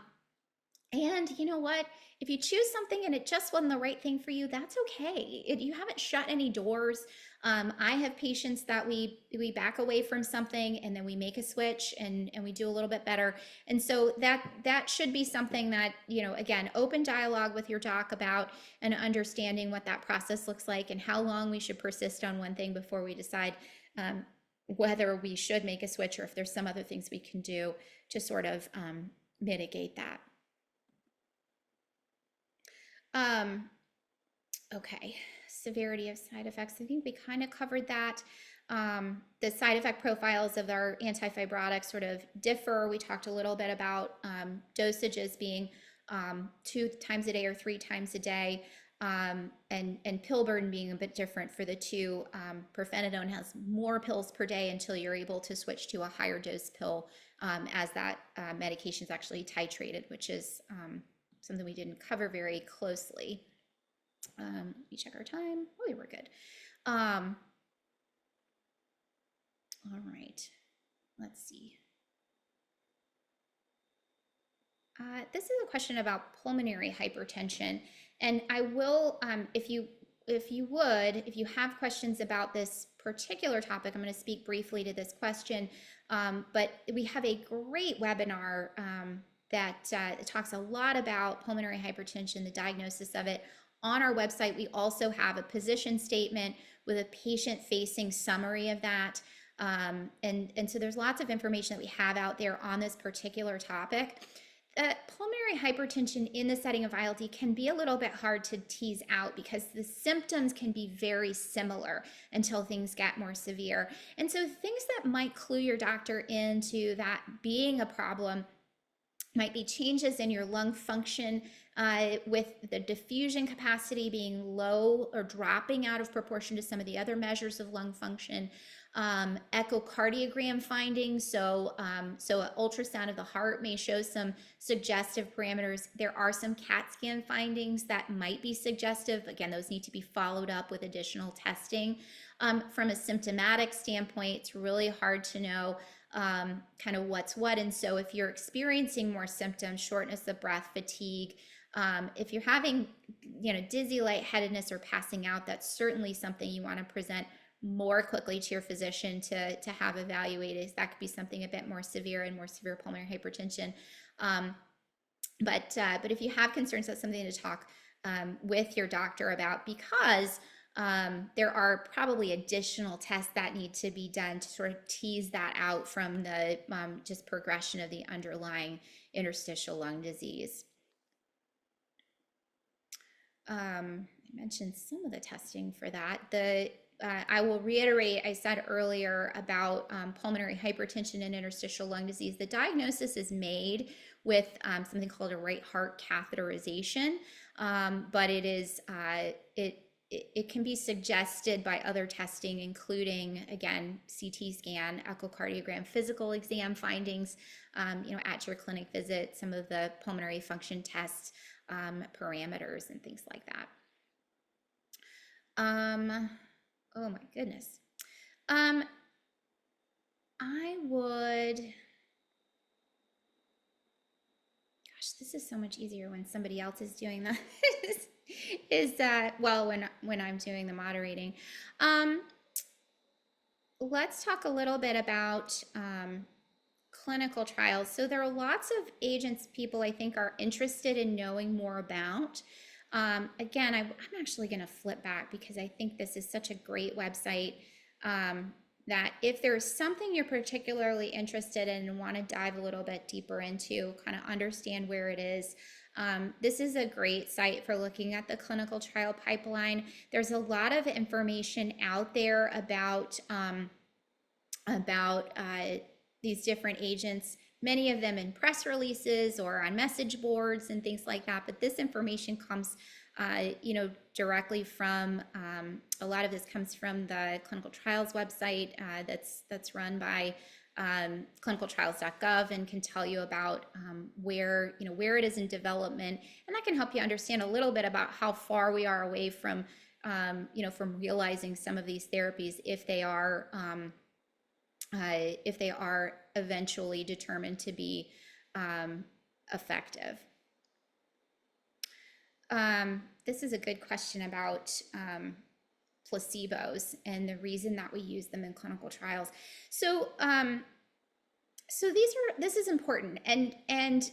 you know what? If you choose something and it just wasn't the right thing for you, that's okay. You haven't shut any doors. I have patients that we back away from something and then we make a switch and we do a little bit better. And so that should be something that, again, open dialogue with your doc about, and understanding what that process looks like and how long we should persist on one thing before we decide whether we should make a switch, or if there's some other things we can do to sort of mitigate that. Okay, severity of side effects. I think we kind of covered that. The side effect profiles of our anti-fibrotics sort of differ. We talked a little bit about dosages being 2 times a day or 3 times a day, and pill burden being a bit different for the two. Pirfenidone has more pills per day until you're able to switch to a higher dose pill as that medication is actually titrated, which is something we didn't cover very closely. Let me check our time. Oh, we were good. All right, let's see. This is a question about pulmonary hypertension, and I will, if you have questions about this particular topic, I'm going to speak briefly to this question. But we have a great webinar that talks a lot about pulmonary hypertension, the diagnosis of it. On our website, we also have a position statement with a patient-facing summary of that. And so there's lots of information that we have out there on this particular topic. Pulmonary hypertension in the setting of ILD can be a little bit hard to tease out because the symptoms can be very similar until things get more severe. And so things that might clue your doctor into that being a problem might be changes in your lung function, with the diffusion capacity being low or dropping out of proportion to some of the other measures of lung function. Echocardiogram findings, so an ultrasound of the heart may show some suggestive parameters. There are some CAT scan findings that might be suggestive. Again, those need to be followed up with additional testing. From a symptomatic standpoint, it's really hard to know kind of what's what. And so if you're experiencing more symptoms, shortness of breath, fatigue, if you're having, dizzy, lightheadedness, or passing out, that's certainly something you want to present more quickly to your physician to have evaluated. That could be something a bit more severe and more severe pulmonary hypertension. But if you have concerns, that's something to talk with your doctor about, because there are probably additional tests that need to be done to sort of tease that out from the just progression of the underlying interstitial lung disease. I mentioned some of the testing for that. I will reiterate, I said earlier about pulmonary hypertension and interstitial lung disease. The diagnosis is made with something called a right heart catheterization, but it can be suggested by other testing, including, again, CT scan, echocardiogram, physical exam findings, at your clinic visit, some of the pulmonary function tests, parameters, and things like that. Oh my goodness. I would, gosh, this is so much easier when somebody else is doing that. is that, well, when I'm doing the moderating. Um, let's talk a little bit about clinical trials. So there are lots of agents people I think are interested in knowing more about. Again, I'm actually going to flip back because I think this is such a great website that if there's something you're particularly interested in and want to dive a little bit deeper into, kind of understand where it is, this is a great site for looking at the clinical trial pipeline. There's a lot of information out there about these different agents, many of them in press releases or on message boards and things like that. But this information comes, directly from, a lot of this comes from the clinical trials website that's run by clinicaltrials.gov, and can tell you about where it is in development, and that can help you understand a little bit about how far we are away from from realizing some of these therapies if they are eventually determined to be effective. This is a good question about placebos and the reason that we use them in clinical trials. So, this is important, and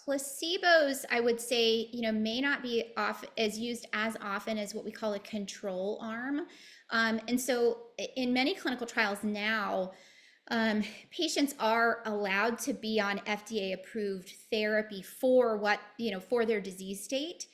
placebos, I would say, may not be used as often as what we call a control arm. And so in many clinical trials now, patients are allowed to be on FDA approved therapy for for their disease state.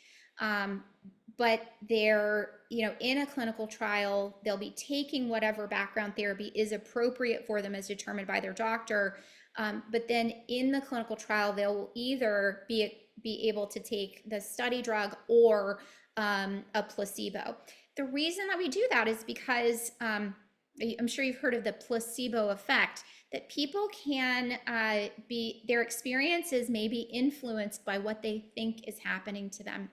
But they're, in a clinical trial, they'll be taking whatever background therapy is appropriate for them as determined by their doctor. But then in the clinical trial, they'll either be able to take the study drug or a placebo. The reason that we do that is because I'm sure you've heard of the placebo effect, that people can their experiences may be influenced by what they think is happening to them.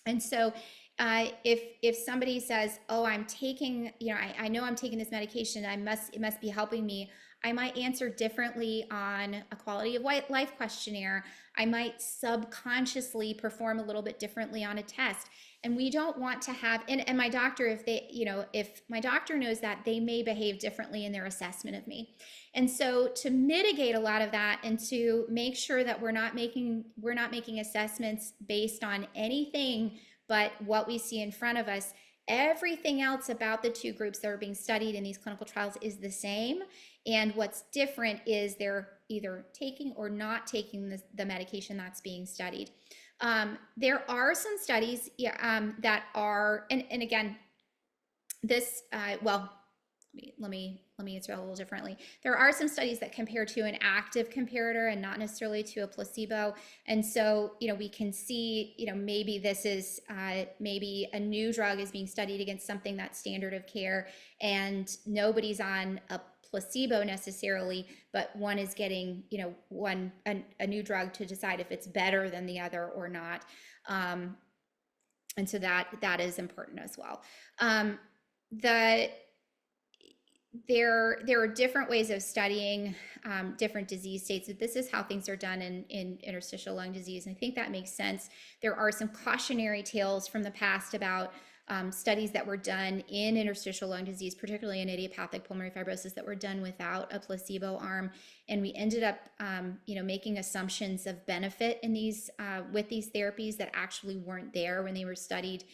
And so if somebody says, oh, I'm taking, I know I'm taking this medication, it must be helping me, I might answer differently on a quality of life questionnaire. I might subconsciously perform a little bit differently on a test. And we don't want to have, and my doctor, if my doctor knows that, they may behave differently in their assessment of me. And so to mitigate a lot of that, and to make sure that we're not making assessments based on anything but what we see in front of us, everything else about the two groups that are being studied in these clinical trials is the same. And what's different is they're either taking or not taking the medication that's being studied. There are some studies that are, and again, this, let me answer that a little differently. There are some studies that compare to an active comparator and not necessarily to a placebo. And so, we can see, maybe this is, maybe a new drug is being studied against something that's standard of care, and nobody's on a placebo necessarily, but one is getting, a new drug to decide if it's better than the other or not. And so that is important as well. There are different ways of studying different disease states. This is how things are done in interstitial lung disease, and I think that makes sense. There are some cautionary tales from the past about studies that were done in interstitial lung disease, particularly in idiopathic pulmonary fibrosis, that were done without a placebo arm, and we ended up, making assumptions of benefit in these with these therapies that actually weren't there when they were studied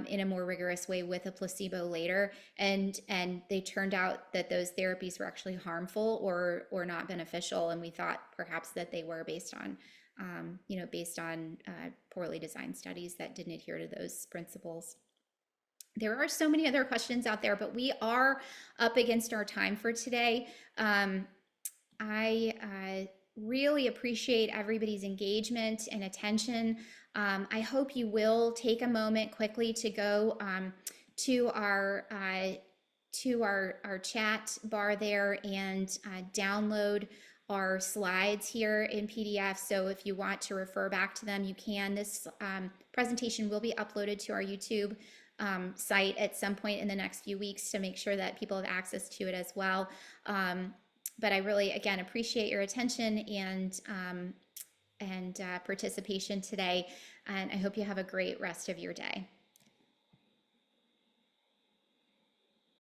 in a more rigorous way with a placebo later, and they turned out that those therapies were actually harmful or not beneficial, and we thought perhaps that they were based on poorly designed studies that didn't adhere to those principles. There are so many other questions out there, but we are up against our time for today. I really appreciate everybody's engagement and attention. I hope you will take a moment quickly to go to our chat bar there and download our slides here in PDF. So if you want to refer back to them, you can. This presentation will be uploaded to our YouTube site at some point in the next few weeks to make sure that people have access to it as well. But I really, again, appreciate your attention and participation today, and I hope you have a great rest of your day.